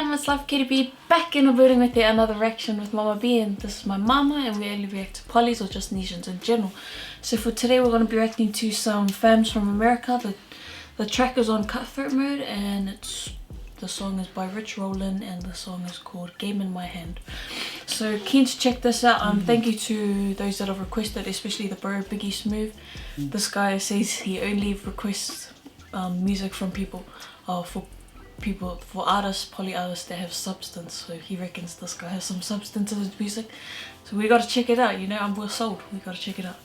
fam, it's Wyf CaityB back in the building with yet another reaction with Mama B, and this is my mama, and we only react to polys or just Nesians in general. So for today we're going to be reacting to some fams from America. The track is on cutthroat mode, and the song is by Rollin, and the song is called Game in My Hand. So keen to check this out. Thank you to those that have requested, especially the bro Biggie Smooth. This guy says he only requests music from people, for artists, poly-artists that have substance. So he reckons this guy has some substance in his music. So we gotta check it out, you know, we're sold. We gotta check it out.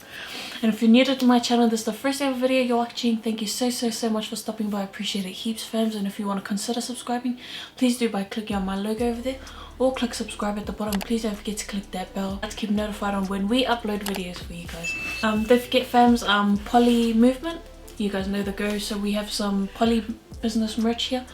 And if you're new to my channel, this is the first ever video you're watching, thank you so much for stopping by. I appreciate it heaps, fams. And if you want to consider subscribing, please do by clicking on my logo over there, or click subscribe at the bottom. Please don't forget to click that bell to keep notified on when we upload videos for you guys. Don't forget, fams, PolyMovement, you guys know the go. So we have some poly business merch here.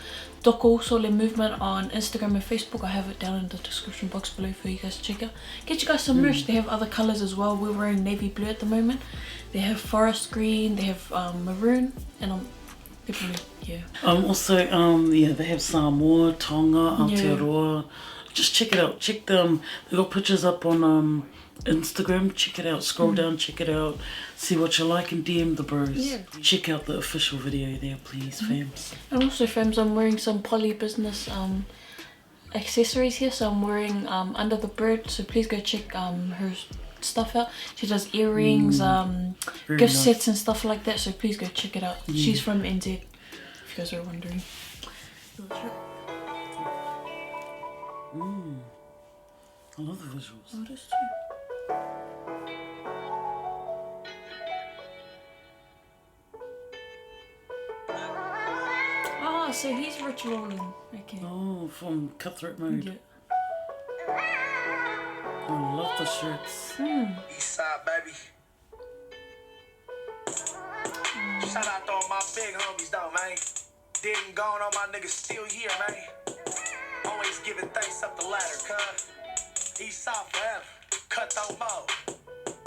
Doko Sole Movement on Instagram and Facebook. I have it down in the description box below for you guys to check out. Get you guys some merch. They have other colors as well. We're wearing navy blue at the moment. They have forest green, they have maroon, and blue. Yeah. Yeah, they have Samoa, Tonga, Aotearoa. Just check it out. Check them. They got pictures up on Instagram. Check it out. Scroll down, check it out. See what you like and DM the bros. Yeah. Check out the official video there, please, fams. And also, fams, I'm wearing some poly business accessories here. So I'm wearing Under the Bird. So please go check her stuff out. She does earrings, gift sets and stuff like that. So please go check it out. She's from NZ, if you guys are wondering. I love the visuals. Oh, it is too. Oh, so he's Rollin. Okay. Oh, from Cutthroat Mode. Yeah. I love the shirts. Eastside, baby. Shout out to all my big homies, though, man. Didn't gone, all my niggas still here, man. Always giving thanks up the ladder, cuz. Eastside forever. Cutthroat mode.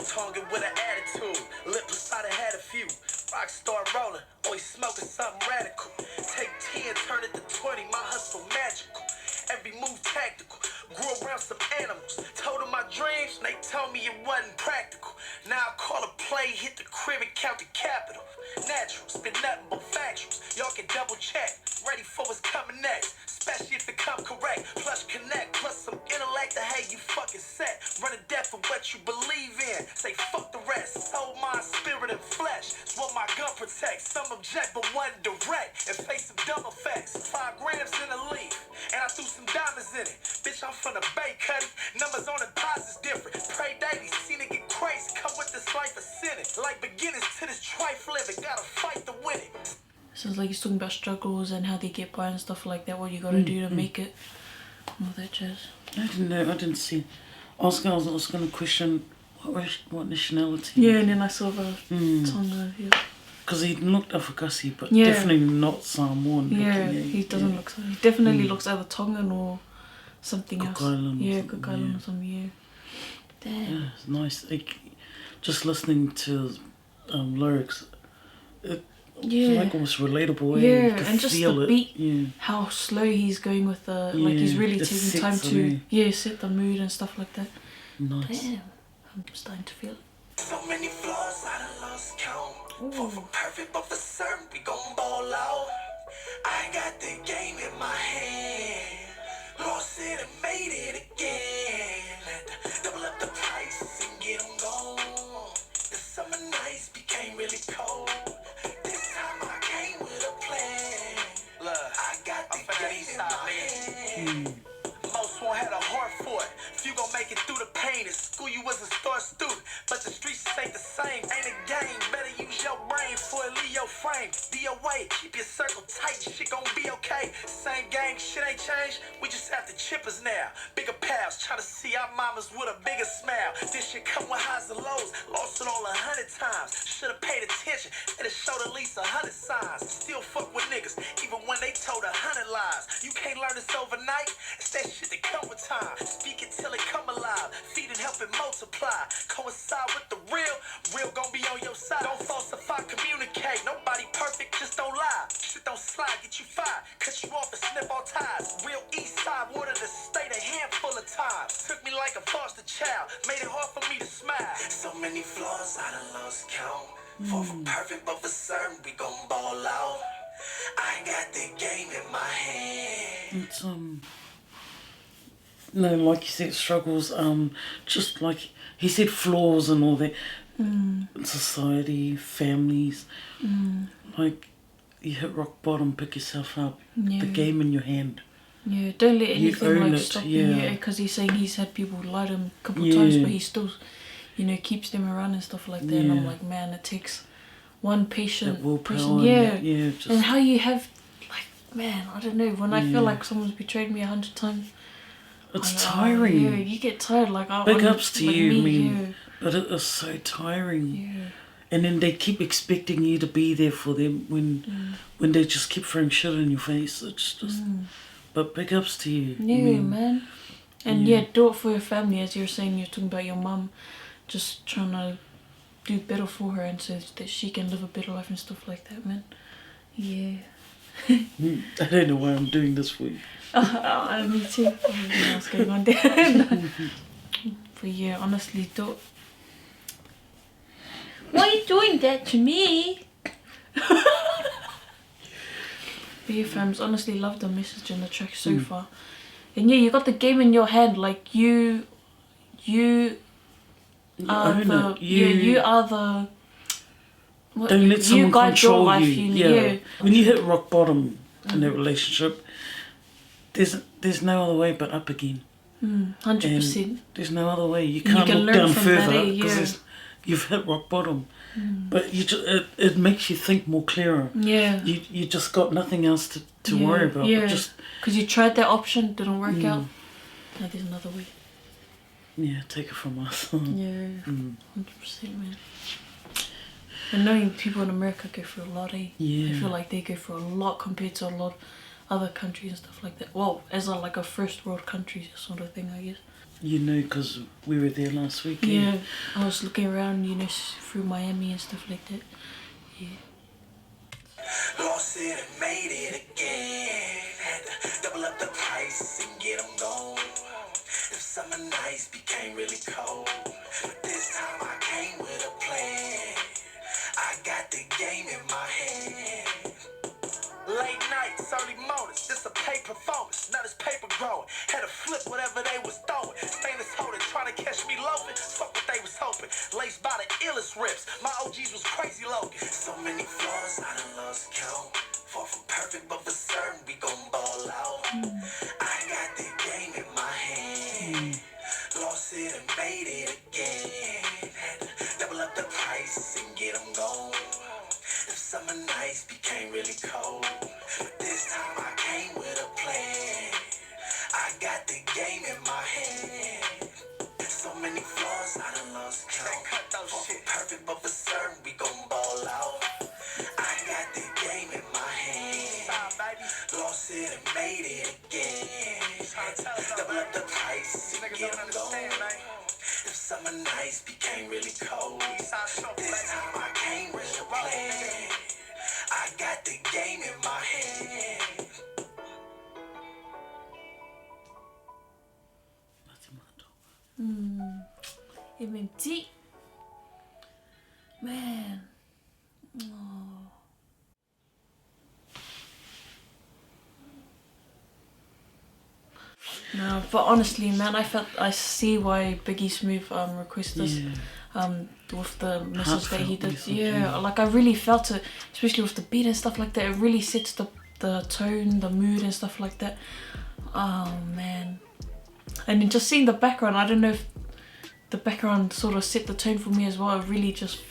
Tonguing with an attitude. Lip beside had a few. Rockstar rolling. Always smoking something radical. Take 10, turn it to 20. My hustle magical. Every move tactical. Grew around some animals. Told them my dreams, and they told me it wasn't practical. Now I call a play, hit the crib and count the capital. Natural, spit nothing but factuals. Y'all can double check. Ready for what's coming next. Especially if it come correct. Plus connect, plus some intellect to hey you fucking set. Run a death for what you believe in. Say fuck the rest. Soul, mind, spirit, and flesh. It's what my gun protects. Some object but one direct. And face some dumb effects. 5 grams in a leaf. And I threw some diamonds in it. Bitch, I'm from the Bay, Cuddy. Numbers on the deposits different. Pray daily, seen it get crazy. Come with this life of sinning. Like beginners to this trife living. Gotta fight to win it. Sounds like he's talking about struggles and how they get by and stuff like that. What you gotta do to make it. All that jazz. I didn't know. I didn't see. I was gonna question what nationality. Yeah, and then I saw the Tonga. Yeah. Because he looked Afakasi, but definitely not Samoan. Yeah, he doesn't look so. He definitely looks either Tongan or something else. Island yeah, Cook Island or something. Yeah. Damn. Yeah, it's nice. Like, just listening to lyrics. Like almost relatable. Yeah, and just the beat, how slow he's going with the, like he's really taking time to, set the mood and stuff like that. Nice. Damn, I'm starting to feel it. So many flaws, I done lost count. Far from perfect, but for certain we gon' ball out. I got the game in my hand. Lost it and made it again. Double up the price and get them gone. The summer nights became really cold. Most won't have a heart for it. Few gon' make it through the pain. At school you was a star student, but the streets ain't the same. Ain't a game, better use your brain for a Leo frame. DOA, keep your circle tight, shit gon' be okay. Same gang, shit ain't changed. We just have the chippers now. Bigger pals, tryna see our mamas with a bigger smile. This shit come with highs and lows. Lost it all 100 times. Should've paid attention. It've showed at least 100 signs. Still fuck with niggas, even when they told 100 lies. You can't learn this overnight. It's that shit that come with time. Speak it till it come alive. Feed it, help it multiply. Coincide with the real gon' be on your side. Don't falsify, communicate. Nobody perfect. perfect, just don't lie. Shit don't slide, get you fired. Cut you off and snip all ties. Real east side, wanted to stay a handful of times. Took me like a foster child, made it hard for me to smile. So many flaws, I done lost count. Far from perfect, but for certain, we gon' ball out. I got the game in my hand. It's no, like you said, struggles, just like he said, flaws and all that. Society, families, like you hit rock bottom, pick yourself up. The game in your hand. Yeah, don't let anything like stop you. Yeah, Because he's saying he's had people lie to him a couple of times, but he still, you know, keeps them around and stuff like that. And I'm like, man, it takes one patient person. And how you have, like, man, I don't know. When I feel like someone's betrayed me 100 times, it's tiring. Yeah, you get tired. Like, big ups to you, but it is so tiring. Yeah. And then they keep expecting you to be there for them when they just keep throwing shit in your face. It's just, but big ups to you. Yeah, man. And do it for your family, as you're saying. You're talking about your mum, just trying to do better for her, and so that she can live a better life and stuff like that, man. Yeah. I don't know why I'm doing this for you. Me too. I don't know what's going on there. But yeah, honestly, don't. Why are you doing that to me? But yeah, fams, honestly love the message in the track so far. And yeah, you got the game in your hand. Like you are the. You are the. What, don't let someone control life, you. When you hit rock bottom in a relationship, there's no other way but up again. 100%. There's no other way. You can't look down further because you've hit rock bottom. But you just, it makes you think more clearer. Yeah. You just got nothing else to worry about. Yeah. Just because you tried that option, didn't work out. Now there's another way. Yeah, take it from us. 100%, man. And knowing people in America go through a lot, I feel like they go through a lot compared to a lot of other countries and stuff like that. Well, as like a first world country sort of thing, I guess. You know, because we were there last week. Yeah, I was looking around, you know, through Miami and stuff like that. Yeah. Lost it and made it again. Had to double up the price and get them gone. If summer nights became really cold, but this time I came with a plan. I got the game in my hand. Late nights, early mornings, this a paid performance. Now this paper growing. Had to flip whatever they was throwing. Stainless holding, trying to catch me loafing. Fuck what they was hoping. Laced by the illest rips. My OGs was crazy looking. So many flaws, I done lost count. Far from perfect, but for certain, we gon' ball out. I got the game in my hand. Lost it and made it again. Had to double up the price and get them gone. If summer nights became really cold, but this time I came with a plan. I got the game in my hand. So many flaws, I done lost count. Far from perfect, but for certain, we gon' ball out. I got the game in my hand. Lost it and made it again. Double up the price and get them going. If summer nights became really cold, this time I came with a plan. I got the game in my hand. MMT. Man. Oh. No, but honestly, man, I see why Biggie Smooth requested this. With the message that he did. Like I really felt it, especially with the beat and stuff like that. It really sets the tone, the mood and stuff like that. Oh man. And then just seeing the background, I don't know if the background sort of set the tone for me as well. It really just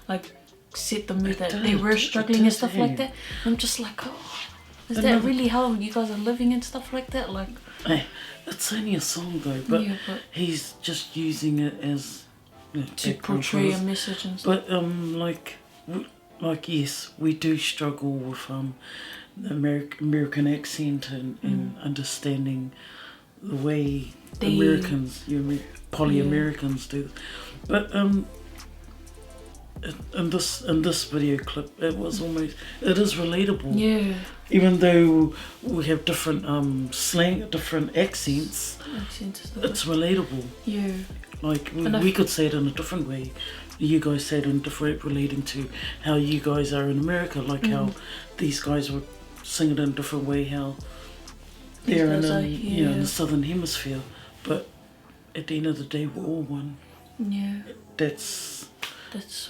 like set the mood that they were struggling and stuff like that. I'm just like, oh, is that really how you guys are living and stuff like that? Like, hey, it's only a song though, but he's just using it as to portray a message and stuff. But like yes, we do struggle with the American accent and understanding the way Americans, Poly-Americans do. But in this video clip, it is relatable. Yeah. Even though we have different slang, different accents, it's relatable. Yeah. Like we could say it in a different way. You guys say it in different, relating to how you guys are in America, like how these guys would sing it in a different way, how they're in the southern hemisphere. But at the end of the day, we're all one. Yeah. That's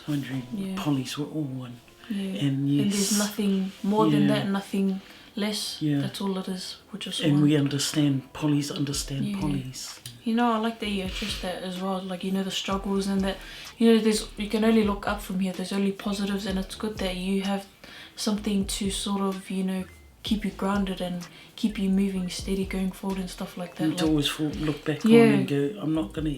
wondering. Polys, we're all one. Yeah. And yes, and there's nothing more than that, nothing less. Yeah. That's all it is. We're just and one. we understand polys understand polys. You know, I like that you addressed that as well, like, you know, the struggles and that, you know, you can only look up from here, there's only positives, and it's good that you have something to sort of, you know, keep you grounded and keep you moving steady going forward and stuff like that. You to always look back on and go, I'm not gonna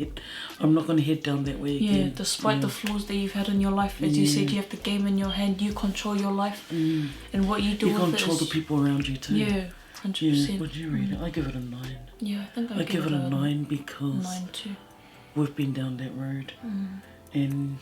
head down that way again. Yeah, despite the flaws that you've had in your life, as you said, you have the game in your hand, you control your life, and what you do you with it control the people around you too. Yeah, 100%. Yeah, would you rate it? I give it a 9. Yeah, I think I give it a 9 because 9 too. We've been down that road, and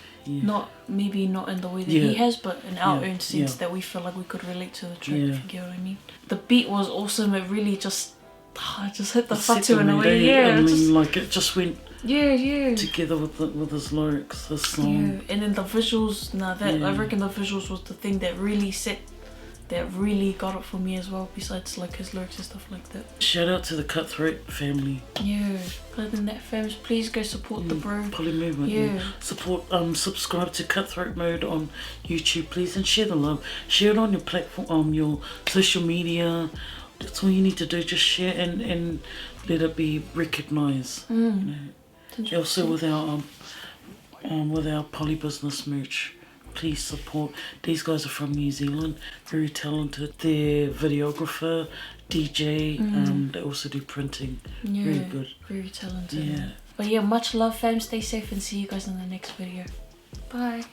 maybe not in the way that he has, but in our own sense that we feel like we could relate to the track. If you get what I mean. The beat was awesome. It really just hit the fatu in a way. Yeah, I mean, like it just went. Yeah. Together with his lyrics, his song. Yeah, and then the visuals. I reckon the visuals was the thing that really got it for me as well, besides like his lyrics and stuff like that. Shout out to the Cutthroat family. Yeah. Other than that, fams, please go support the bro. PolyMovement. Yeah. Support, subscribe to Cutthroat Mode on YouTube, please, and share the love. Share it on your platform, your social media. That's all you need to do. Just share and let it be recognised. You know. Also with our Poly Business merch. Please support. These guys are from New Zealand, very talented. They're videographer, DJ, they also do printing. Very good. Very talented. Yeah. But yeah, much love fam, stay safe and see you guys in the next video. Bye.